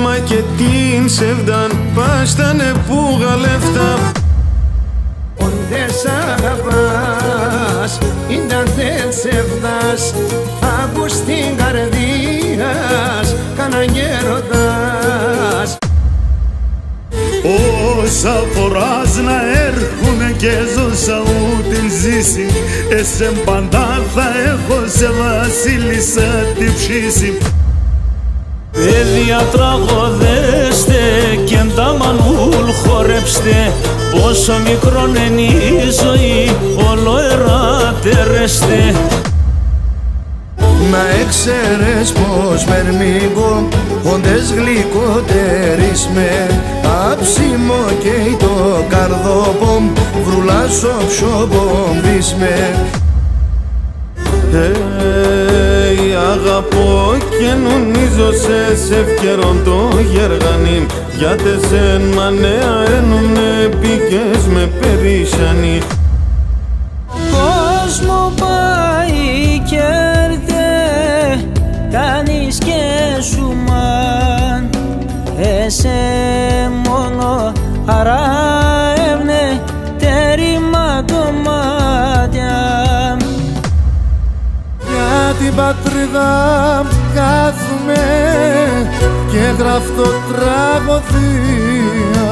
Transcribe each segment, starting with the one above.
μα και την σεβδάν πάστανε που γαλεύτα. Όντε σαβάς ήταν δεν σεβδάς από στην καρδίας καναν γέροντας. Όσα φοράς να έρχομαι και ζώσα ούτε ζήσει, εσέμ πάντα θα έχω σε βασίλισσα τη ψήση. Παιδιά τραγωδέστε και τα μανούλ χορέψτε, πόσο μικρόν είναι η ζωή όλο ερατερέστε. Να έξερες πως μερμήγκο όντες γλυκότερης με άψιμο και το καρδόπομ βρουλάσω ψωπομπής με. Αγαπώ και νομίζω σε ευκαιρόν το γεργανή, γιατί σεν μανέα ένουνε πήκες με περίσσανη. Κόσμο πάει κέρδε, κάνεις και σου μαν, εσέ μόνο αράευνε τέρημα το μάτια. Για την πατρίδα κάθουμε και γραφτώ τραγωδία,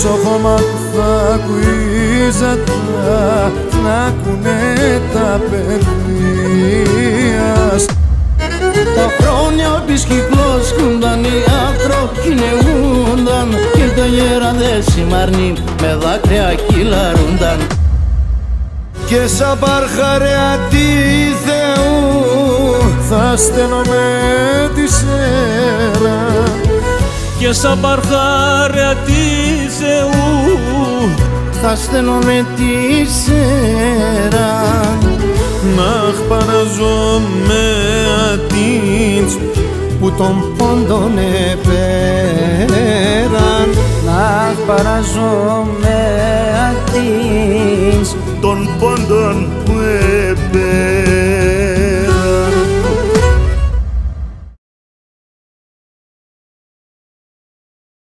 σώχωμα που θα ακουίζα να ακούνε τα παιδεία. Τα χρόνια πις κυκλώσκουνταν, οι άνθρωποι κυνηγούνταν και τα γέραντες σημαρνοί με δάκρυα κυλαρούνταν. Και σαν παρχαρέα τη Θεού θα στενόμαι τη σέρα, Και σαν παρχάρια τη Θεού θα στενόμαι τη σέρα. Ναχ παραζόμαι ατίνς που τον πόντον επέραν. Να παραζόμαι ατίνς των πόντων που έπαιραν.